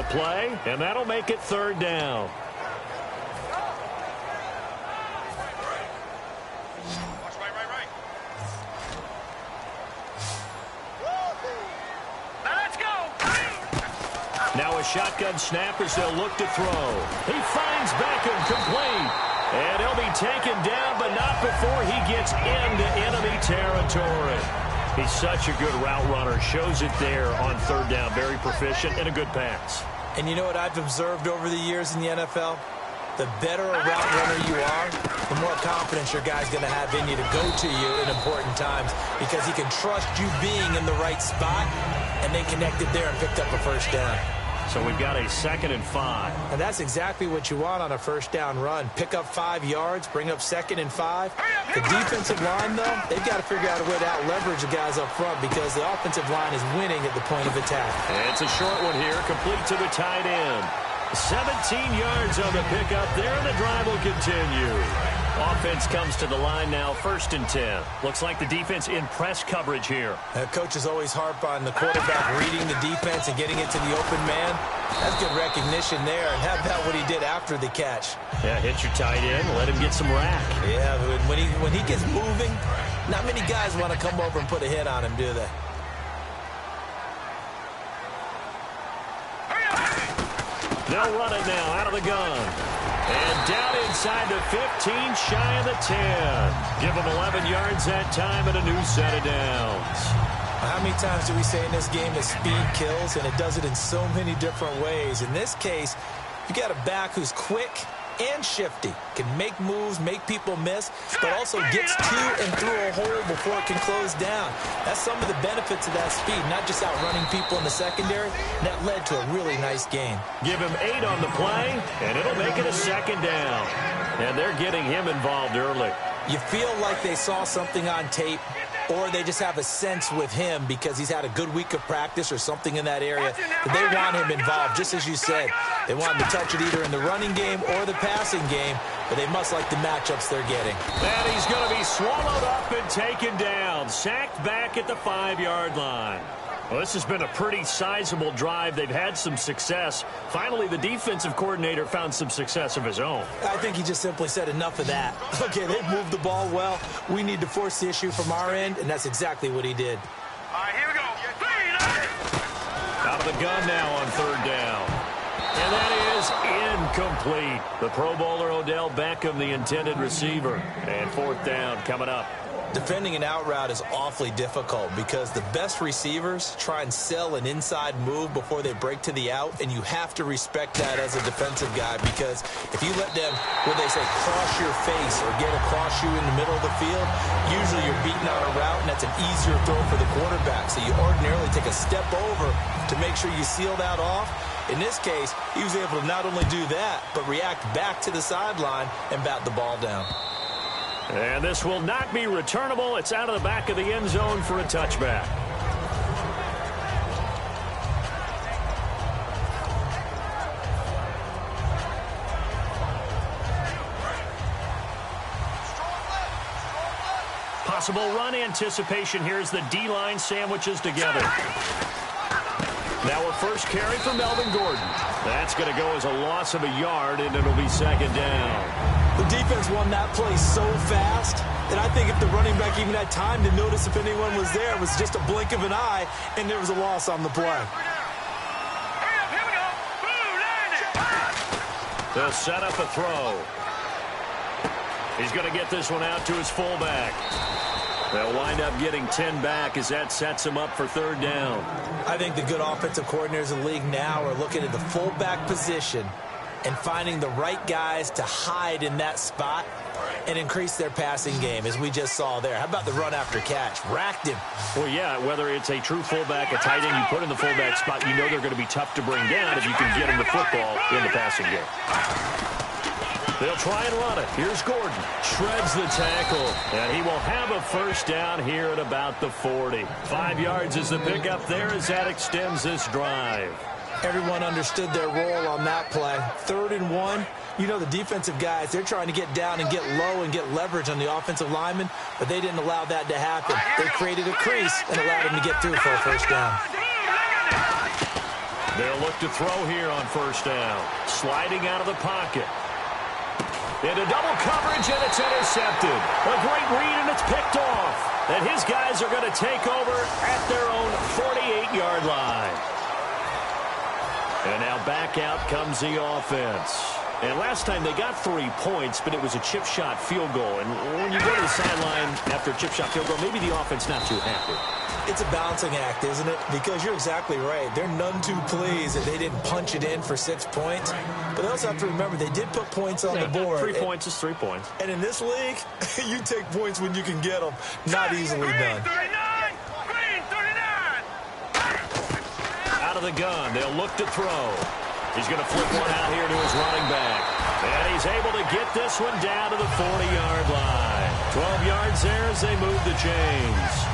play, and that'll make it third down. Now a shotgun snap as they'll look to throw. He finds Beckham complete. And he'll be taken down, but not before he gets into enemy territory. He's such a good route runner. Shows it there on third down. Very proficient and a good pass. And you know what I've observed over the years in the NFL? The better a route runner you are, the more confidence your guy's going to have in you to go to you in important times because he can trust you being in the right spot, and they connected there and picked up a first down. So we've got a 2nd and 5. And that's exactly what you want on a first down run. Pick up 5 yards, bring up 2nd and 5. The defensive line, though, they've got to figure out a way to out-leverage the guys up front because the offensive line is winning at the point of attack. It's a short one here, complete to the tight end. 17 yards on the pickup there, and the drive will continue. Offense comes to the line now, 1st and 10. Looks like the defense in press coverage here. Coaches always harp on the quarterback reading the defense and getting it to the open man. That's good recognition there, and how about what he did after the catch? Yeah, hit your tight end, let him get some rack. Yeah, when he gets moving, not many guys want to come over and put a hit on him, do they? They'll run it now out of the gun. And down inside the 15, shy of the 10. Give them 11 yards that time and a new set of downs. How many times do we say in this game that speed kills, and it does it in so many different ways? In this case, you got a back who's quick and shifty, can make moves, make people miss, but also gets to and through a hole before it can close down. That's some of the benefits of that speed, not just outrunning people in the secondary. And that led to a really nice gain. Give him 8 on the play, and it'll make it a 2nd down. And they're getting him involved early. You feel like they saw something on tape, or they just have a sense with him because he's had a good week of practice or something in that area that they want him involved, just as you said. They want him to touch it either in the running game or the passing game, but they must like the matchups they're getting. And he's going to be swallowed up and taken down, sacked back at the 5-yard line. Well, this has been a pretty sizable drive. They've had some success. Finally, the defensive coordinator found some success of his own. I think he just simply said enough of that. Okay, they've moved the ball well. We need to force the issue from our end, and that's exactly what he did. All right, here we go. Out of the gun now on third down. And that is incomplete. The Pro Bowler Odell Beckham, the intended receiver. And 4th down coming up. Defending an out route is awfully difficult because the best receivers try and sell an inside move before they break to the out, and you have to respect that as a defensive guy because if you let them, what they say, cross your face or get across you in the middle of the field, usually you're beaten on a route, and that's an easier throw for the quarterback. So you ordinarily take a step over to make sure you seal that off. In this case, he was able to not only do that, but react back to the sideline and bat the ball down. And this will not be returnable. It's out of the back of the end zone for a touchback. Possible run anticipation here as the D-line sandwiches together. Now a first carry for Melvin Gordon. That's going to go as a loss of a yard, and it'll be 2nd down. The defense won that play so fast that I think if the running back even had time to notice if anyone was there, it was just a blink of an eye, and there was a loss on the play. They'll set up a throw. He's going to get this one out to his fullback. They'll wind up getting 10 back as that sets him up for 3rd down. I think the good offensive coordinators in the league now are looking at the fullback position and finding the right guys to hide in that spot and increase their passing game, as we just saw there. How about the run after catch? Racked him. Well, yeah, whether it's a true fullback, a tight end you put in the fullback spot, you know they're going to be tough to bring down if you can get them the football in the passing game. They'll try and run it. Here's Gordon. Shreds the tackle. And he will have a first down here at about the 40. 5 yards is the pickup there as that extends this drive. Everyone understood their role on that play. 3rd and 1. You know the defensive guys, they're trying to get down and get low and get leverage on the offensive lineman, but they didn't allow that to happen. They created a crease and allowed him to get through for a first down. They'll look to throw here on first down. Sliding out of the pocket. Into double coverage, and it's intercepted. A great read, and it's picked off. And his guys are going to take over at their own 48-yard line. And now back out comes the offense. And last time they got 3 points, but it was a chip shot field goal. And when you go to the sideline after a chip shot field goal, maybe the offense not too happy. It's a balancing act, isn't it? Because you're exactly right. They're none too pleased that they didn't punch it in for 6 points. But they also have to remember they did put points on the board. 3 points is 3 points. And in this league, you take points when you can get them. Not easily done. Out of the gun. They'll look to throw. He's going to flip one out here to his running back. And he's able to get this one down to the 40-yard line. 12 yards there as they move the chains.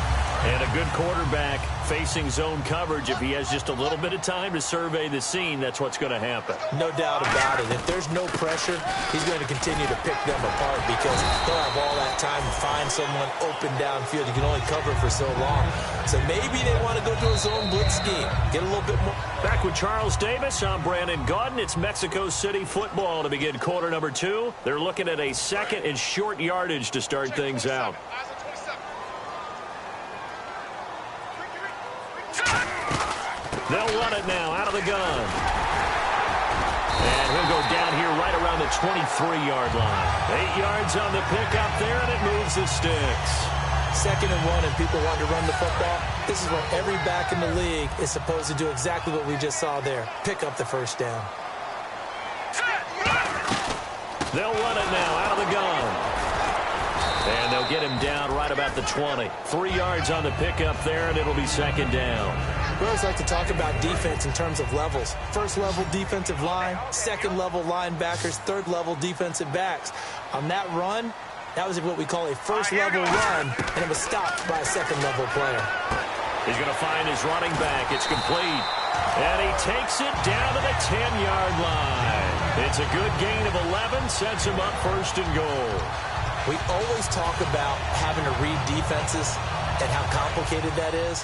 And a good quarterback facing zone coverage. If he has just a little bit of time to survey the scene, that's what's going to happen. No doubt about it. If there's no pressure, he's going to continue to pick them apart because he'll have all that time to find someone open downfield. You can only cover for so long. So maybe they want to go to a zone blitz scheme. Get a little bit more. Back with Charles Davis, I'm Brandon Gaudin. It's Mexico City football to begin quarter number 2. They're looking at a second and short yardage to start things out. They'll run it now out of the gun. And he'll go down here right around the 23-yard line. 8 yards on the pickup there, and it moves the sticks. 2nd and 1, and people want to run the football. This is what every back in the league is supposed to do, exactly what we just saw there. Pick up the first down. They'll run it now out of the gun. And they'll get him down right about the 20. 3 yards on the pickup there, and it'll be 2nd down. We always like to talk about defense in terms of levels. 1st level defensive line, 2nd level linebackers, 3rd level defensive backs. On that run, that was what we call a 1st level run, and it was stopped by a 2nd level player. He's going to find his running back. It's complete. And he takes it down to the 10-yard line. It's a good gain of 11, sets him up 1st and goal. We always talk about having to read defenses and how complicated that is.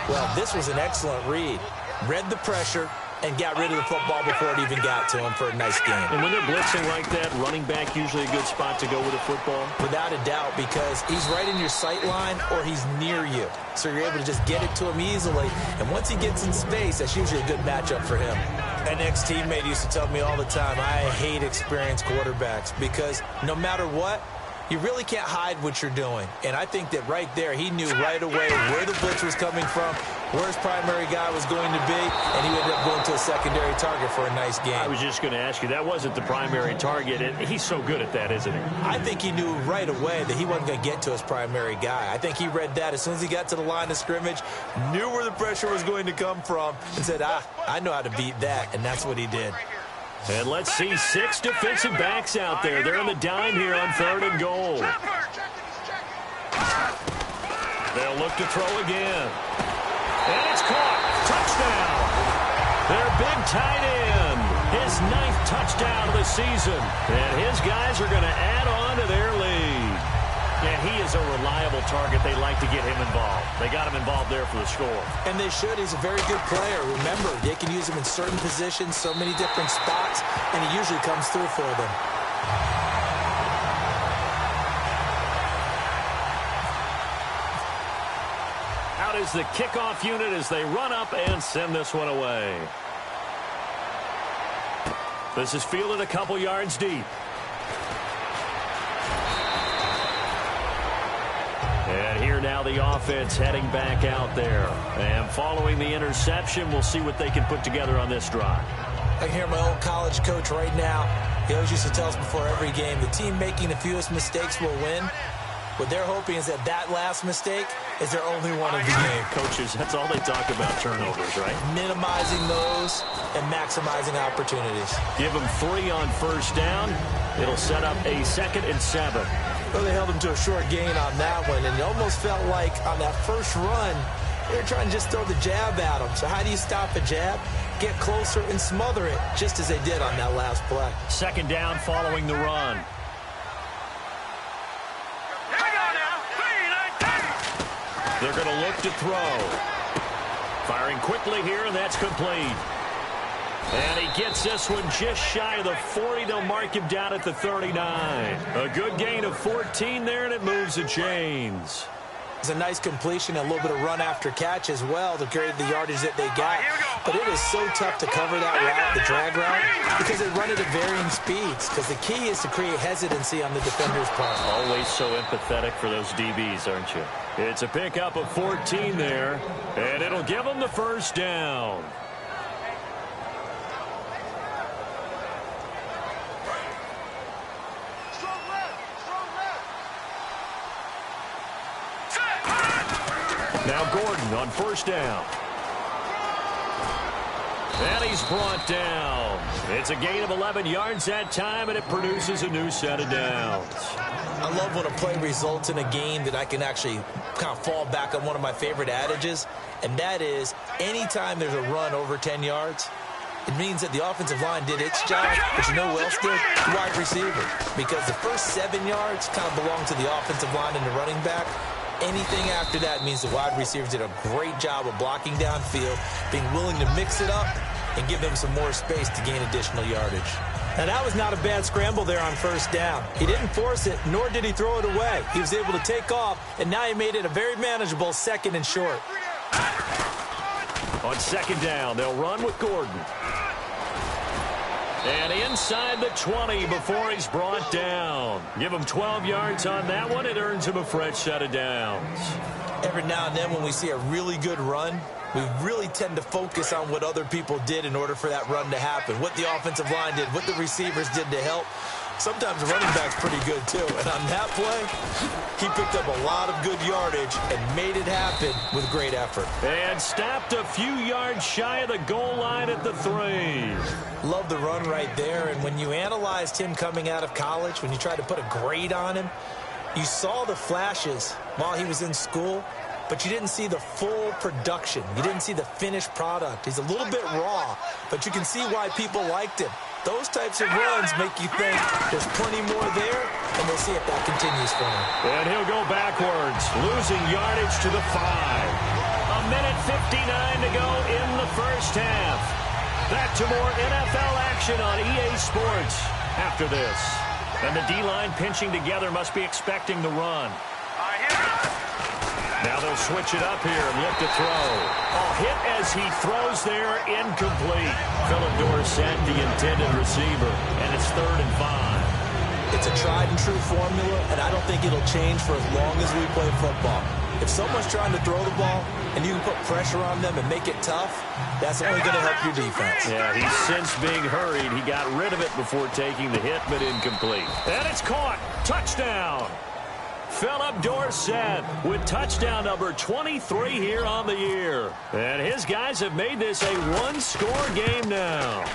Well, this was an excellent read. Read the pressure and got rid of the football before it even got to him for a nice game. And when they're blitzing like that, running back usually a good spot to go with a football? Without a doubt, because he's right in your sight line or he's near you. So you're able to just get it to him easily. And once he gets in space, that's usually a good matchup for him. An ex-teammate used to tell me all the time, I hate experienced quarterbacks because no matter what, you really can't hide what you're doing. And I think that right there, he knew right away where the blitz was coming from, where his primary guy was going to be, and he ended up going to a secondary target for a nice game. I was just going to ask you, that wasn't the primary target, and he's so good at that, isn't he? I think he knew right away that he wasn't going to get to his primary guy. I think he read that as soon as he got to the line of scrimmage, knew where the pressure was going to come from, and said, I know how to beat that, and that's what he did. And let's see 6 defensive backs out there. They're in the dime here on 3rd and goal. They'll look to throw again. And it's caught. Touchdown. Their big tight end. His 9th touchdown of the season. And his guys are going to add on to their lead. And he is a reliable target. They like to get him involved. They got him involved there for the score. And they should. He's a very good player. Remember, they can use him in certain positions, so many different spots, and he usually comes through for them. Out is the kickoff unit as they run up and send this one away. This is fielded a couple yards deep. And here now the offense heading back out there. And following the interception, we'll see what they can put together on this drive. I can hear my old college coach right now. He always used to tell us before every game, the team making the fewest mistakes will win. What they're hoping is that last mistake is their only one of the game. Coaches, that's all they talk about, turnovers, right? Minimizing those and maximizing opportunities. Give them 3 on first down. It'll set up a 2nd and 7. Well, they held him to a short gain on that one, and it almost felt like on that first run, they were trying to just throw the jab at him. So how do you stop a jab? Get closer and smother it, just as they did on that last play. 2nd down following the run. They're going to look to throw. Firing quickly here, and that's complete. And he gets this one just shy of the 40. They'll mark him down at the 39. A good gain of 14 there, and it moves the chains. It's a nice completion, a little bit of run after catch as well to create the yardage that they got. But it is so tough to cover that route, the drag route, because they run it at varying speeds. Because the key is to create hesitancy on the defender's part. Always so empathetic for those DBs, aren't you? It's a pickup of 14 there, and it'll give them the first down. Now Gordon on first down. And he's brought down. It's a gain of 11 yards that time, and it produces a new set of downs. I love when a play results in a game that I can actually kind of fall back on one of my favorite adages, and that is anytime there's a run over 10 yards, it means that the offensive line did its job, but you know who else did? The wide receiver. Because the first 7 yards kind of belong to the offensive line and the running back. Anything after that means the wide receivers did a great job of blocking downfield, being willing to mix it up, and give them some more space to gain additional yardage. Now, that was not a bad scramble there on first down. He didn't force it, nor did he throw it away. He was able to take off, and now he made it a very manageable 2nd and short. On 2nd down, they'll run with Gordon. And inside the 20 before he's brought down. Give him 12 yards on that one. It earns him a fresh set of downs. Every now and then when we see a really good run, we really tend to focus on what other people did in order for that run to happen. What the offensive line did, what the receivers did to help. Sometimes the running back's pretty good too. And on that play, he picked up a lot of good yardage and made it happen with great effort. And stopped a few yards shy of the goal line at the 3. Love the run right there. And when you analyzed him coming out of college, when you tried to put a grade on him, you saw the flashes while he was in school, but you didn't see the full production. You didn't see the finished product. He's a little bit raw, but you can see why people liked him. Those types of runs make you think there's plenty more there, and we'll see if that continues for him. And he'll go backwards, losing yardage to the 5. A minute 59 to go in the first half. Back to more NFL action on EA Sports after this. And the D-line pinching together must be expecting the run. Now they'll switch it up here and look to throw. A hit as he throws there, incomplete. Philip Dorsett, the intended receiver, and it's 3rd and 5. It's a tried-and-true formula, and I don't think it'll change for as long as we play football. If someone's trying to throw the ball and you can put pressure on them and make it tough, that's only going to help your defense. Yeah, he's since being hurried. He got rid of it before taking the hit, but incomplete. And it's caught. Touchdown. Philip Dorsett with touchdown number 23 here on the year. And his guys have made this a one-score game now.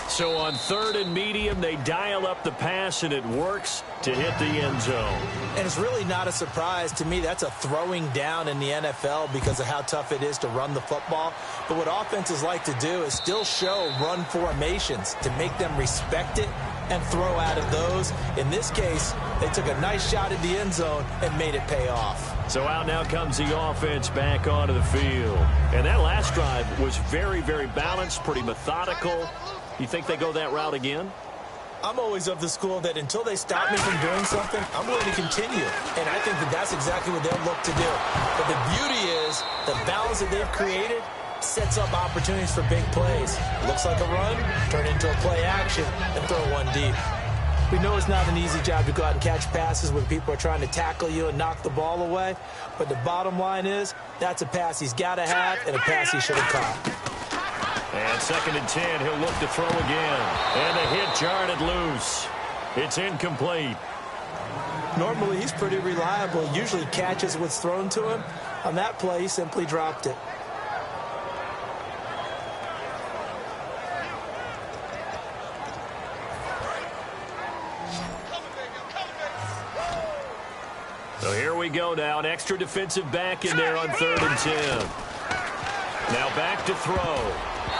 So on 3rd and medium, they dial up the pass, and it works to hit the end zone. And it's really not a surprise to me. That's a throwing down in the NFL because of how tough it is to run the football. But what offenses like to do is still show run formations to make them respect it and throw out of those. In this case, they took a nice shot at the end zone and made it pay off. So out now comes the offense back onto the field. And that last drive was very, very balanced, pretty methodical. You think they go that route again? I'm always of the school that until they stop me from doing something, I'm going to continue. And I think that that's exactly what they'll look to do. But the beauty is the balance that they've created sets up opportunities for big plays. Looks like a run, turn into a play action, and throw one deep. We know it's not an easy job to go out and catch passes when people are trying to tackle you and knock the ball away. But the bottom line is that's a pass he's got to have and a pass he should have caught. And 2nd and 10, he'll look to throw again. And the hit jarred it loose. It's incomplete. Normally, he's pretty reliable. Usually catches what's thrown to him. On that play, he simply dropped it. So here we go now. An extra defensive back in there on 3rd and 10. Now back to throw.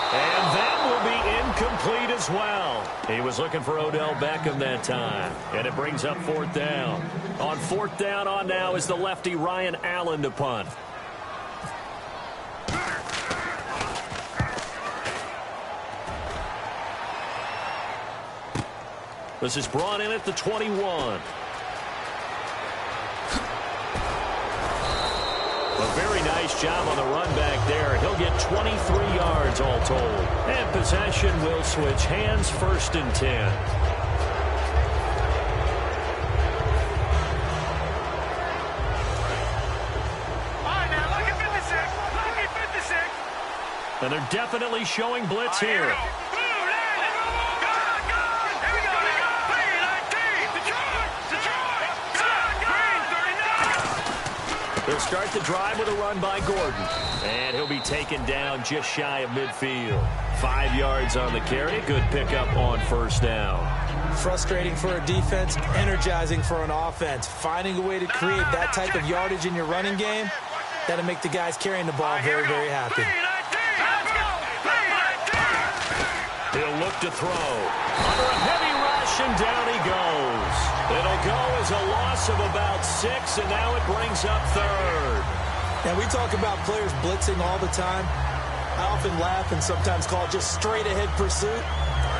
And that will be incomplete as well. He was looking for Odell Beckham that time. And it brings up 4th down. On 4th down on now is the lefty Ryan Allen to punt. This is brought in at the 21. A very nice job on the run back there. He'll get 23 yards all told. And possession will switch hands, 1st and 10. And they're definitely showing blitz here. They'll start the drive with a run by Gordon. And he'll be taken down just shy of midfield. 5 yards on the carry. Good pickup on 1st down. Frustrating for a defense, energizing for an offense. Finding a way to create that type of yardage in your running game, that'll make the guys carrying the ball very, very happy. He'll look to throw. Under a heavy rush, and down he goes. It'll go as a loss of about 6, and now it brings up 3rd. And we talk about players blitzing all the time. I often laugh and sometimes call it just straight-ahead pursuit.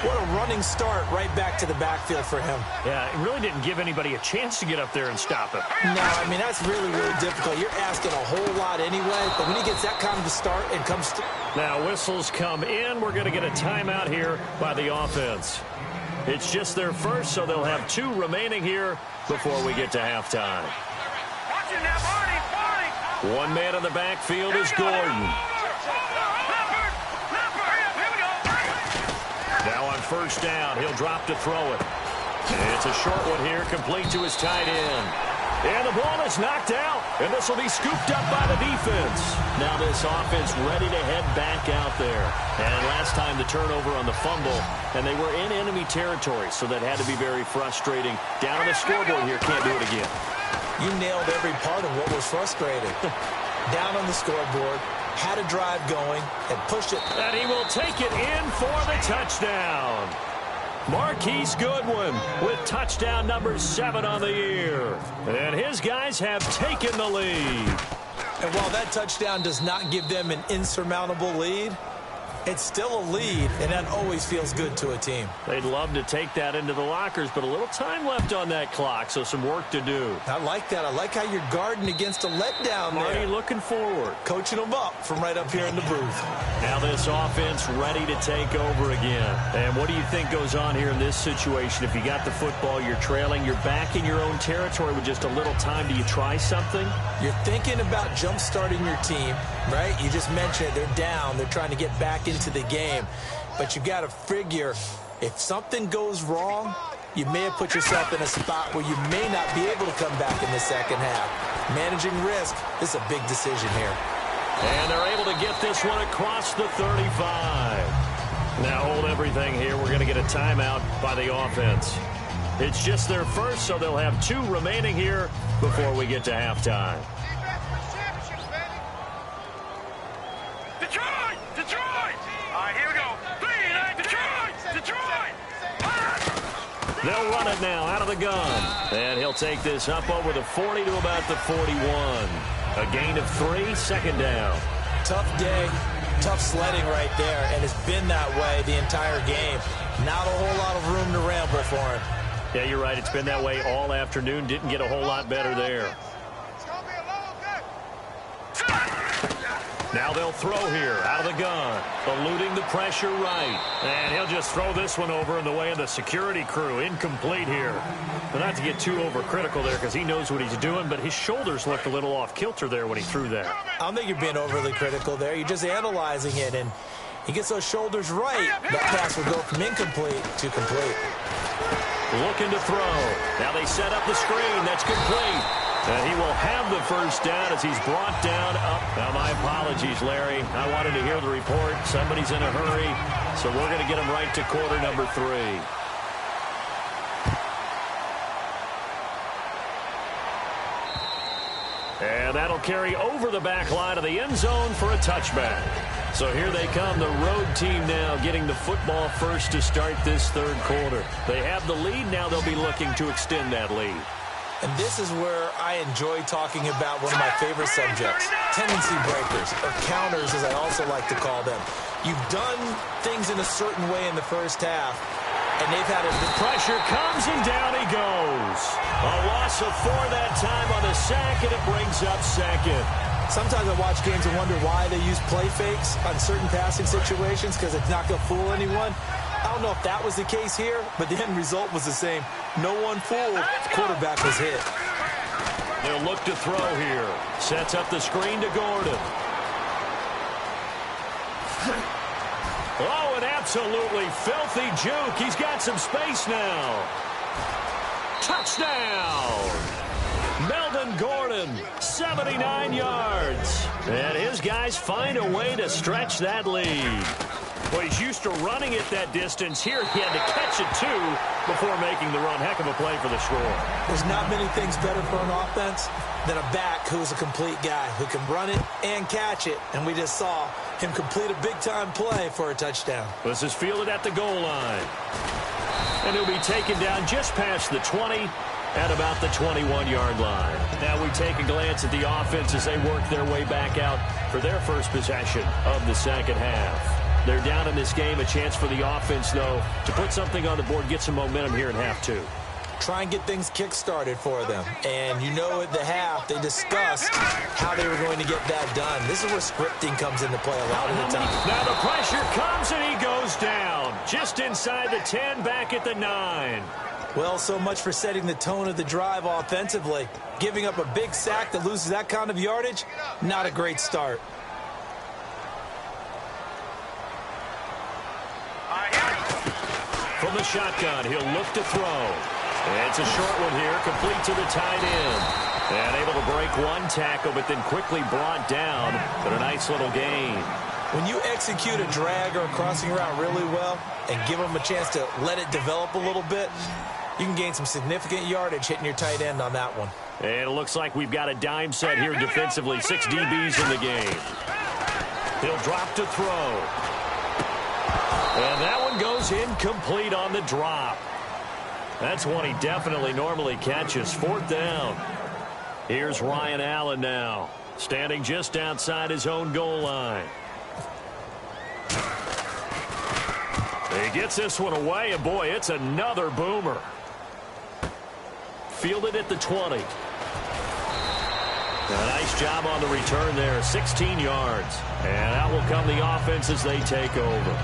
What a running start right back to the backfield for him. Yeah, it really didn't give anybody a chance to get up there and stop him. No, I mean, that's really, really difficult. You're asking a whole lot anyway, but when he gets that kind of a start and comes to... Now whistles come in. We're going to get a timeout here by the offense. It's just their first, so they'll have 2 remaining here before we get to halftime. One man in the backfield is Gordon. Now on 1st down, he'll drop to throw it. It's a short one here, complete to his tight end. And the ball is knocked out, and this will be scooped up by the defense. Now this offense ready to head back out there. And last time the turnover on the fumble, and they were in enemy territory, so that had to be very frustrating. Down on the scoreboard here, can't do it again. You nailed every part of what was frustrating. Down on the scoreboard, had a drive going, and pushed it. And he will take it in for the touchdown. Marquise Goodwin with touchdown number 7 on the year. And his guys have taken the lead. And while that touchdown does not give them an insurmountable lead, it's still a lead, and that always feels good to a team. They'd love to take that into the lockers, but a little time left on that clock, so some work to do. I like that. I like how you're guarding against a letdown Marty there. looking forward. Coaching them up from right up here in the booth. Now this offense ready to take over again. And what do you think goes on here in this situation? If you got the football, you're trailing, you're back in your own territory with just a little time. Do you try something? You're thinking about jump-starting your team, right? You just mentioned it. They're down. They're trying to get back into the game. But you got to figure if something goes wrong, you may have put yourself in a spot where you may not be able to come back in the second half. Managing risk is a big decision here. And they're able to get this one across the 35. Now hold everything here. We're going to get a timeout by the offense. It's just their first, so they'll have 2 remaining here before we get to halftime. Detroit! Detroit! All right, here we go. Detroit! Detroit! They'll run it now out of the gun. And he'll take this up over the 40 to about the 41. A gain of 3, 2nd down. Tough day, tough sledding right there, and it's been that way the entire game. Not a whole lot of room to ramble for him. Yeah, you're right. It's been that way all afternoon. Didn't get a whole lot better there. Now they'll throw here out of the gun, eluding the pressure right. And he'll just throw this one over in the way of the security crew. Incomplete here. But not to get too overcritical there because he knows what he's doing, but his shoulders looked a little off kilter there when he threw that. I don't think you're being overly critical there. You're just analyzing it, and he gets those shoulders right. That pass will go from incomplete to complete. Looking to throw. Now they set up the screen. That's complete. And he will have the first down as he's brought down up. Now, my apologies, Larry. I wanted to hear the report. Somebody's in a hurry, so we're going to get him right to quarter number 3. And that'll carry over the back line of the end zone for a touchback. So here they come, the road team now getting the football first to start this 3rd quarter. They have the lead. Now they'll be looking to extend that lead. And this is where I enjoy talking about one of my favorite subjects, tendency breakers, or counters as I also like to call them. You've done things in a certain way in the first half, and they've had The pressure comes, and down he goes. A loss of 4 that time on the sack, and it brings up second. Sometimes I watch games and wonder why they use play fakes on certain passing situations because it's not going to fool anyone. I don't know if that was the case here, but the end result was the same. No one fooled. The quarterback was hit. They'll look to throw here. Sets up the screen to Gordon. Oh, an absolutely filthy juke. He's got some space now. Touchdown! Melvin Gordon, 79 yards. And his guys find a way to stretch that lead. Well, he's used to running it that distance. Here he had to catch it, too, before making the run. Heck of a play for the score. There's not many things better for an offense than a back who's a complete guy who can run it and catch it. And we just saw him complete a big-time play for a touchdown. This is fielded at the goal line. And he'll be taken down just past the 20 at about the 21-yard line. Now we take a glance at the offense as they work their way back out for their first possession of the second half. They're down in this game. A chance for the offense, though, to put something on the board, get some momentum here in half two. Try and get things kick-started for them. And you know at the half, they discussed how they were going to get that done. This is where scripting comes into play a lot of the time. Now the pressure comes, and he goes down. Just inside the 10, back at the 9. Well, so much for setting the tone of the drive offensively. Giving up a big sack that loses that kind of yardage, not a great start. From the shotgun, he'll look to throw. It's a short one here, complete to the tight end. And able to break one tackle, but then quickly brought down. But a nice little gain. When you execute a drag or a crossing route really well and give them a chance to let it develop a little bit, you can gain some significant yardage hitting your tight end on that one. And it looks like we've got a dime set here defensively. 6 DBs in the game. He'll drop to throw. And that one goes incomplete on the drop. That's one he definitely normally catches. 4th down. Here's Ryan Allen now, standing just outside his own goal line. He gets this one away, and boy, it's another boomer. Fielded at the 20. A nice job on the return there, 16 yards. And out will come the offense as they take over.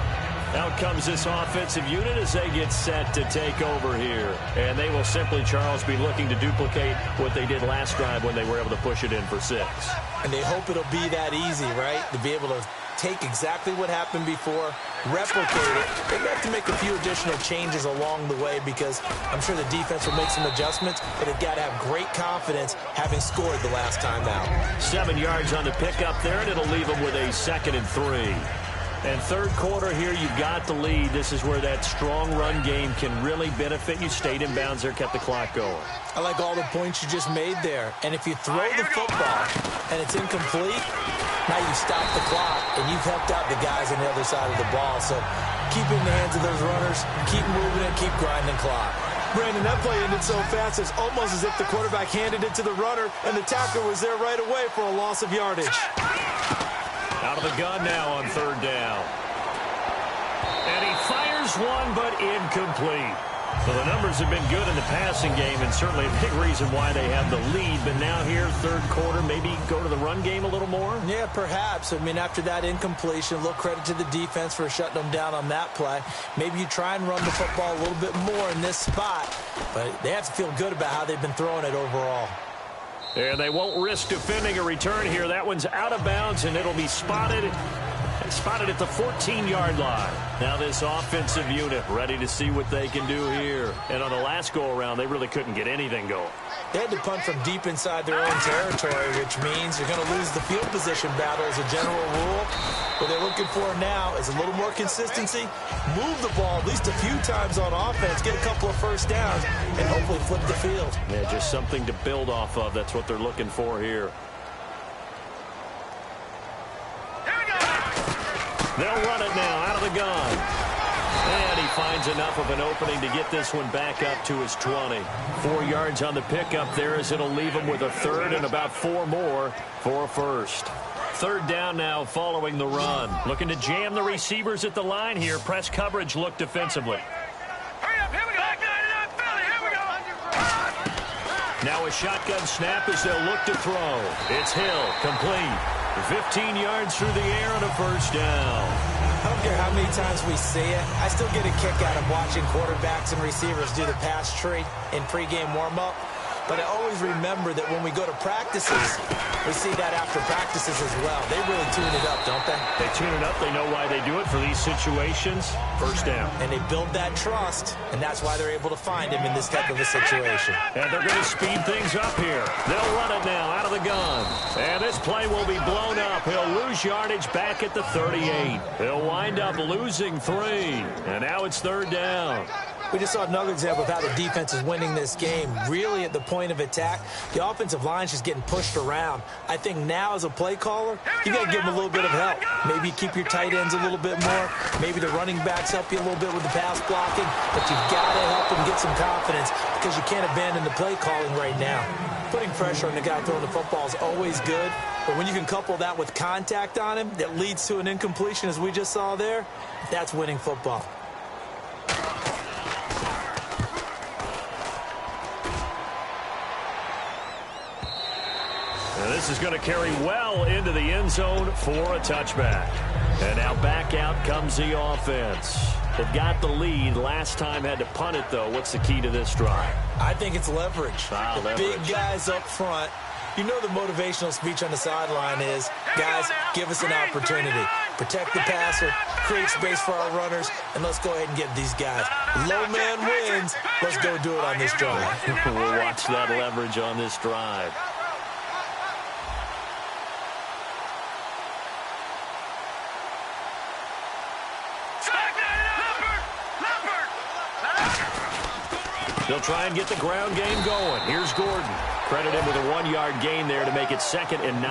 Out comes this offensive unit as they get set to take over here. And they will simply, Charles, be looking to duplicate what they did last drive when they were able to push it in for 6. And they hope it'll be that easy, right? To be able to take exactly what happened before, replicate it. They have to make a few additional changes along the way because I'm sure the defense will make some adjustments, but they've got to have great confidence having scored the last time out. 7 yards on the pickup there, and it'll leave them with a 2nd and 3. And third quarter here, you've got the lead. This is where that strong run game can really benefit you. Stayed in bounds there, kept the clock going. I like all the points you just made there. And if you throw the football and it's incomplete, now you've stopped the clock and you've helped out the guys on the other side of the ball. So keep it in the hands of those runners, keep moving it, keep grinding clock. Brandon, that play ended so fast, it's almost as if the quarterback handed it to the runner and the tackler was there right away for a loss of yardage. Out of the gun now on 3rd down. And he fires one, but incomplete. Well, the numbers have been good in the passing game, and certainly a big reason why they have the lead. But now here, third quarter, maybe go to the run game a little more? Yeah, perhaps. I mean, after that incompletion, a little credit to the defense for shutting them down on that play. Maybe you try and run the football a little bit more in this spot. But they have to feel good about how they've been throwing it overall. And they won't risk defending a return here. That one's out of bounds, and it'll be spotted at the 14-yard line. Now this offensive unit ready to see what they can do here. And on the last go-around, they really couldn't get anything going. They had to punt from deep inside their own territory, which means you're going to lose the field position battle as a general rule. What they're looking for now is a little more consistency, move the ball at least a few times on offense, get a couple of first downs, and hopefully flip the field. Yeah, just something to build off of. That's what they're looking for here. They'll run it now out of the gun. And he finds enough of an opening to get this one back up to his 20. 4 yards on the pickup there as it'll leave him with a 3rd and about 4 more for a 1st. 3rd down now following the run. Looking to jam the receivers at the line here. Press coverage look defensively. Now a shotgun snap as they'll look to throw. It's Hill, complete. 15 yards through the air and a first down. I don't care how many times we see it. I still get a kick out of watching quarterbacks and receivers do the pass tree in pregame warm-up. But I always remember that when we go to practices, we see that after practices as well. They really tune it up, don't they? They tune it up. They know why they do it for these situations. First down. And they build that trust, and that's why they're able to find him in this type of a situation. And they're going to speed things up here. They'll run it now out of the gun. And this play will be blown up. He'll lose yardage back at the 38. He'll wind up losing 3. And now it's third down. We just saw another example of how the defense is winning this game. Really at the point of attack, the offensive line's just getting pushed around. I think now as a play caller, you got to give them a little bit of help. Maybe keep your tight ends a little bit more. Maybe the running backs help you a little bit with the pass blocking. But you've got to help them get some confidence because you can't abandon the play calling right now. Putting pressure on the guy throwing the football is always good. But when you can couple that with contact on him that leads to an incompletion, as we just saw there, that's winning football. And this is going to carry well into the end zone for a touchback. And now back out comes the offense. They've got the lead. Last time had to punt it, though. What's the key to this drive? I think it's leverage. Leverage. Big guys up front. You know the motivational speech on the sideline is, guys, give us an opportunity. Protect the passer, create space for our runners, and let's go ahead and get these guys. Low man wins. Let's go do it on this drive. We'll watch that leverage on this drive. They'll try and get the ground game going. Here's Gordon. Credit him with a 1-yard gain there to make it 2nd and 9.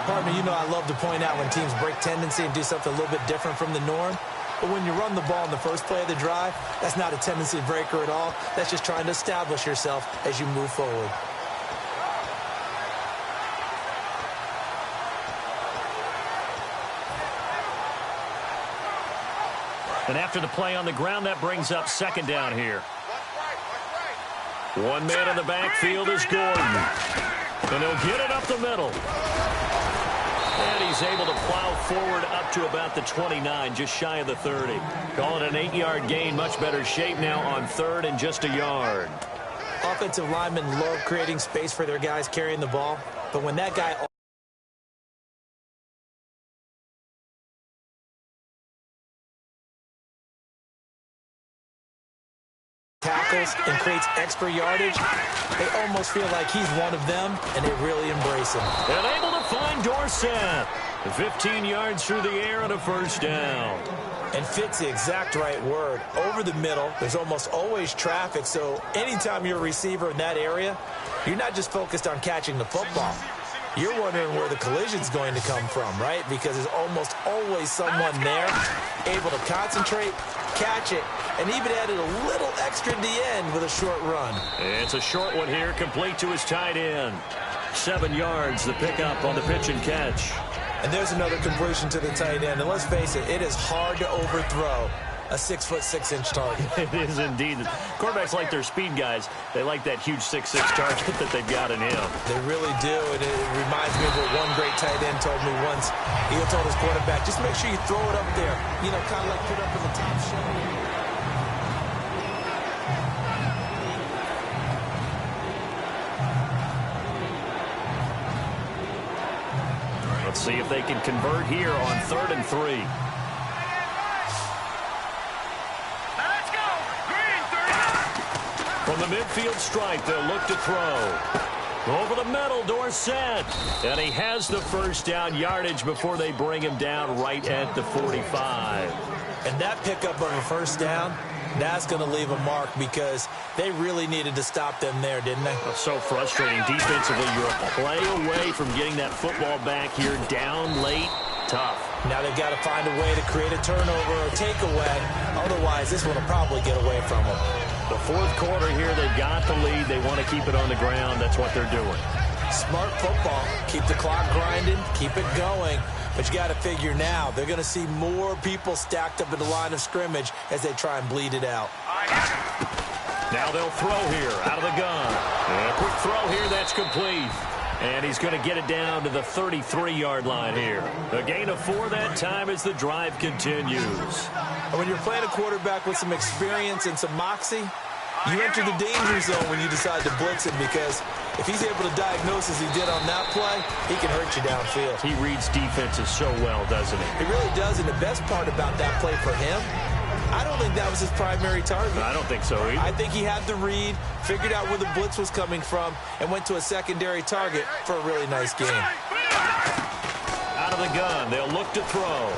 Partner, you know I love to point out when teams break tendency and do something a little bit different from the norm. But when you run the ball in the first play of the drive, that's not a tendency breaker at all. That's just trying to establish yourself as you move forward. And after the play on the ground, that brings up 2nd down here. One man in the backfield is Gordon. And he'll get it up the middle. And he's able to plow forward up to about the 29, just shy of the 30. Call it an 8-yard gain, much better shape now on 3rd and just a yard. Offensive linemen love creating space for their guys carrying the ball. But when that guy tackles and creates extra yardage, they almost feel like he's one of them, and they really embrace him. And able to find Dorsett. 15 yards through the air and a first down. And fit's the exact right word. Over the middle, there's almost always traffic, so anytime you're a receiver in that area, you're not just focused on catching the football. You're wondering where the collision's going to come from, right? Because there's almost always someone there able to concentrate, catch it, and even added a little extra at the end with a short run. It's a short one here, complete to his tight end. 7 yards, the pickup on the pitch and catch. And there's another completion to the tight end. And let's face it, it is hard to overthrow a 6'6" target. It is indeed. Quarterbacks like their speed guys. They like that huge 6'6" target that they've got in him. They really do, and it reminds me of what one great tight end told me once. He told his quarterback, just make sure you throw it up there. You know, kind of like put it up in the top shelf. Let's see if they can convert here on 3rd and 3. Let's go. Green, 30. From the midfield stripe, they'll look to throw. Over the middle, Dorsett. And he has the first down, yardage before they bring him down right at the 45. And that pickup of a first down, that's going to leave a mark because they really needed to stop them there, didn't they? So frustrating. Defensively, you're a play away from getting that football back here. Down late, tough. Now they've got to find a way to create a turnover or takeaway. Otherwise, this one will probably get away from them. The 4th quarter here, they've got the lead. They want to keep it on the ground. That's what they're doing. Smart football. Keep the clock grinding. Keep it going. But you got to figure now, they're going to see more people stacked up in the line of scrimmage as they try and bleed it out. Now they'll throw here out of the gun. And a quick throw here, that's complete. And he's going to get it down to the 33-yard line here. A gain of 4 that time as the drive continues. And when you're playing a quarterback with some experience and some moxie, you enter the danger zone when you decide to blitz him, because if he's able to diagnose as he did on that play, he can hurt you downfield. He reads defenses so well, doesn't he? He really does, and the best part about that play for him, I don't think that was his primary target. I don't think so either. I think he had the read, figured out where the blitz was coming from, and went to a secondary target for a really nice game. Out of the gun, they'll look to throw.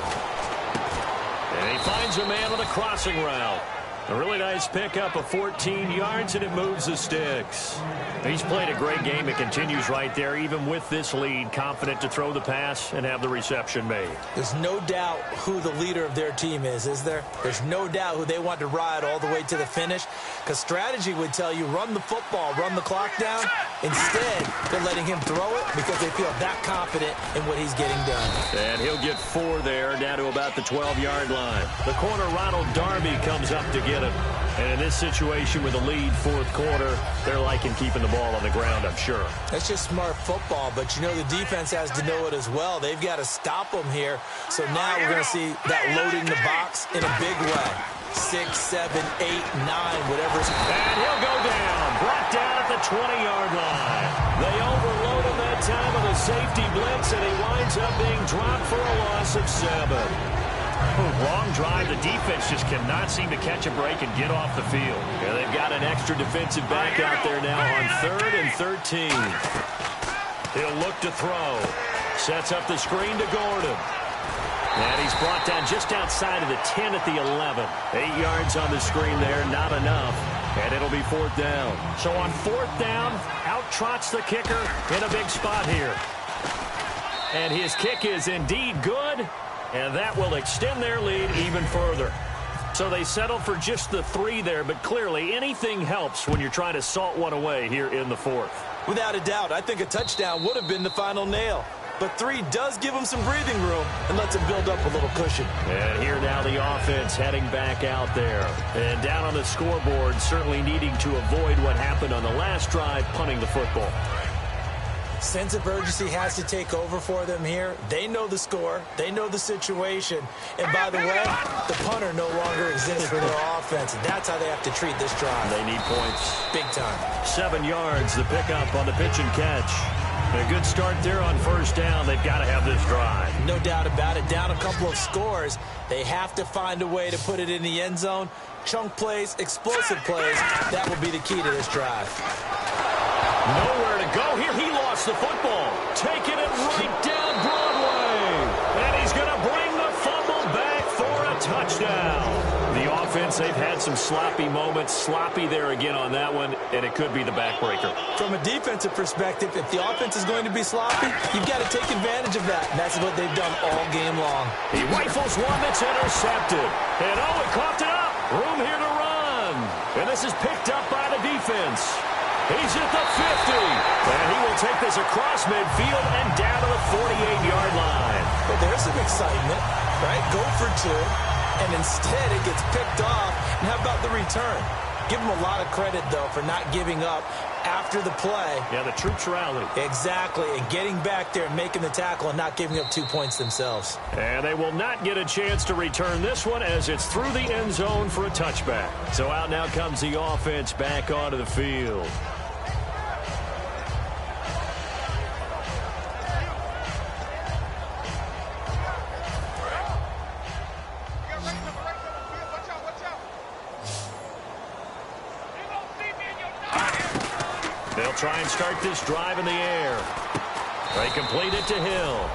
And he finds a man on the crossing route. A really nice pickup of 14 yards, and it moves the sticks. He's played a great game. It continues right there, even with this lead, confident to throw the pass and have the reception made. There's no doubt who the leader of their team is there? There's no doubt who they want to ride all the way to the finish, because strategy would tell you run the football, run the clock down. Instead, they're letting him throw it because they feel that confident in what he's getting done. And he'll get 4 there, down to about the 12-yard line. The corner, Ronald Darby, comes up to get him. And in this situation with a lead, fourth quarter, they're liking keeping the ball on the ground, I'm sure. That's just smart football, but you know the defense has to know it as well. They've got to stop them here. So now we're going to see that loading the box in a big way. 6, 7, 8, 9, whatever. And he'll go down. Brought down at the 20-yard line. They overload him that time with a safety blitz, and he winds up being dropped for a loss of 7. Long drive. The defense just cannot seem to catch a break and get off the field. Yeah, they've got an extra defensive back out there now on 3rd and 13. He'll look to throw. Sets up the screen to Gordon. And he's brought down just outside of the 10 at the 11. 8 yards on the screen there, not enough. And it'll be 4th down. So on 4th down, out trots the kicker in a big spot here. And his kick is indeed good. And that will extend their lead even further. So they settle for just the 3 there, but clearly anything helps when you're trying to salt one away here in the 4th. Without a doubt, I think a touchdown would have been the final nail. But 3 does give them some breathing room and lets them build up a little cushion. And here now the offense heading back out there. And down on the scoreboard, certainly needing to avoid what happened on the last drive, punting the football. Sense of urgency has to take over for them here. They know the score. They know the situation. And by the way, the punter no longer exists for their offense. And that's how they have to treat this drive. They need points. Big time. 7 yards, the pickup on the pitch and catch. A good start there on 1st down. They've got to have this drive. No doubt about it. Down a couple of scores. They have to find a way to put it in the end zone. Chunk plays, explosive plays. That will be the key to this drive. Nowhere to go here. He lost the football. Taking it right down Broadway. And he's going to bring the fumble back for a touchdown. The offense, they've had some sloppy moments. Sloppy there again on that one, and it could be the backbreaker. From a defensive perspective, if the offense is going to be sloppy, you've got to take advantage of that. And that's what they've done all game long. He rifles one that's intercepted. And he coughed it up. Room here to run. And this is picked up by the defense. He's at the 50, and he will take this across midfield and down to the 48-yard line. Well, there's some excitement, right? Go for 2, and instead it gets picked off. And how about the return? Give him a lot of credit, though, for not giving up after the play. Yeah, the troops rallied. Exactly, and getting back there and making the tackle and not giving up 2 points themselves. And they will not get a chance to return this one as it's through the end zone for a touchback. So out now comes the offense back onto the field. They'll try and start this drive in the air. They complete it to Hill.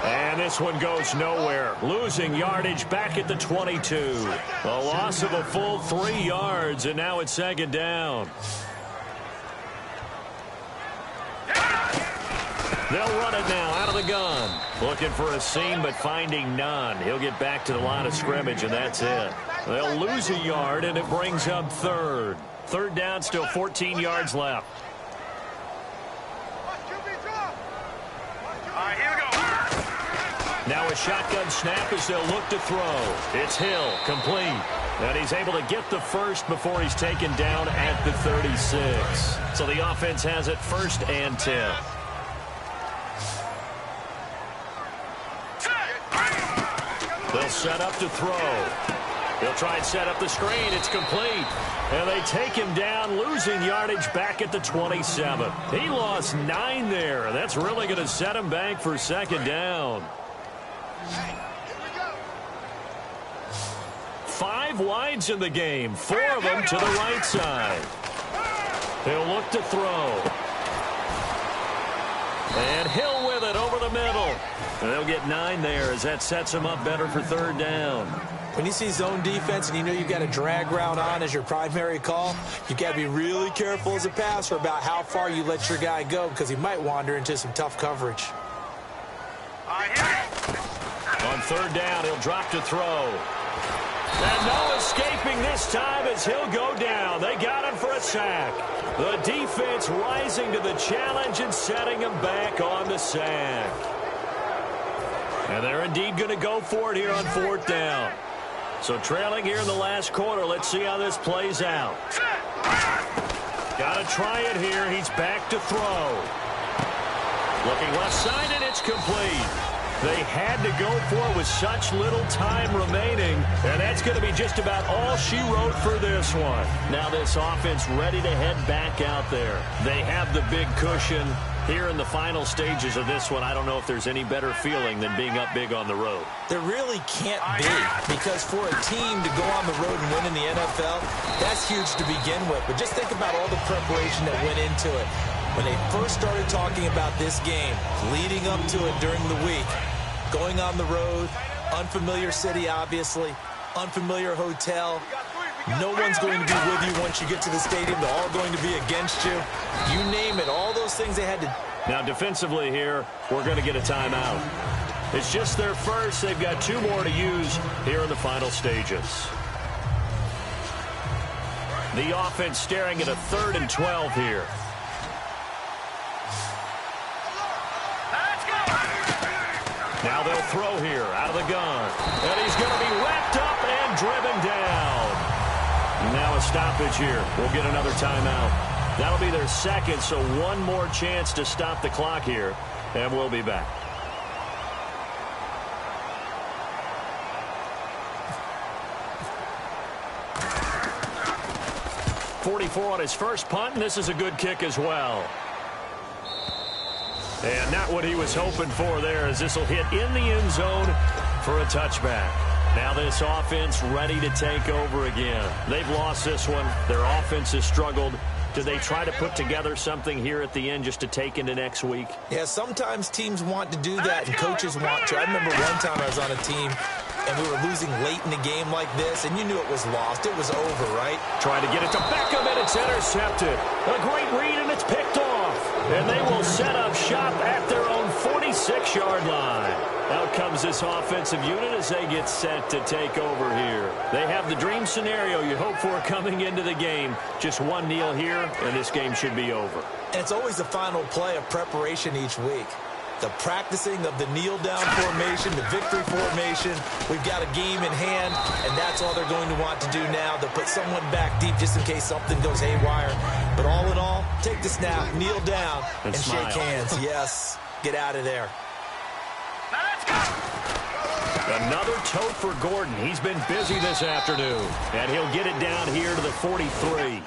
And this one goes nowhere. Losing yardage back at the 22. A loss of a full 3 yards, and now it's 2nd down. They'll run it now out of the gun. Looking for a seam, but finding none. He'll get back to the line of scrimmage, and that's it. They'll lose a yard, and it brings up 3rd. 3rd down, still 14 yards left. Now a shotgun snap as they'll look to throw. It's Hill, complete. And he's able to get the first before he's taken down at the 36. So the offense has it 1st and 10. They'll set up to throw. They'll try and set up the screen. It's complete. And they take him down, losing yardage back at the 27. He lost 9 there. That's really going to set him back for 2nd down. 5 wides in the game, 4 of them to the right side. He'll look to throw. And Hill with it over the middle. And they'll get 9 there as that sets him up better for 3rd down. When you see zone defense and you know you've got a drag route on as your primary call, you've got to be really careful as a passer about how far you let your guy go because he might wander into some tough coverage. On 3rd down, he'll drop to throw. And no escaping this time as he'll go down. They got him for a sack. The defense rising to the challenge and setting him back on the sack. And they're indeed going to go for it here on 4th down. So trailing here in the last quarter. Let's see how this plays out. Got to try it here. He's back to throw. Looking left side, and it's complete. They had to go for it with such little time remaining, and that's going to be just about all she wrote for this one. Now this offense ready to head back out there. They have the big cushion. Here in the final stages of this one, I don't know if there's any better feeling than being up big on the road. There really can't be, because for a team to go on the road and win in the NFL, that's huge to begin with. But just think about all the preparation that went into it. When they first started talking about this game, leading up to it during the week, going on the road, unfamiliar city, obviously, unfamiliar hotel. No one's going to be with you once you get to the stadium. They're all going to be against you. You name it, all those things they had to. Now defensively here, we're going to get a timeout. It's just their first. They've got 2 more to use here in the final stages. The offense staring at a 3rd and 12 here. Now they'll throw here out of the gun. And he's going to be wrapped up and driven down. Now a stoppage here. We'll get another timeout. That'll be their 2nd, so 1 more chance to stop the clock here. And we'll be back. .44 on his first punt, and this is a good kick as well. And not what he was hoping for there, as this will hit in the end zone for a touchback. Now this offense ready to take over again. They've lost this one. Their offense has struggled. Do they try to put together something here at the end just to take into next week? Yeah, sometimes teams want to do that and coaches want to. I remember one time I was on a team and we were losing late in the game like this, and you knew it was lost. It was over, right? Trying to get it to Beckham, and it's intercepted. A great read, and it's picked off. And they will set up shop at their own 46-yard line. Out comes this offensive unit as they get set to take over here. They have the dream scenario you hope for coming into the game. Just 1 kneel here, and this game should be over. And it's always the final play of preparation each week. The practicing of the kneel-down formation, the victory formation. We've got a game in hand, and that's all they're going to want to do now. They'll put someone back deep just in case something goes haywire. But all in all, take the snap, kneel down, and shake hands. Yes, get out of there. Another tote for Gordon. He's been busy this afternoon. And he'll get it down here to the 43.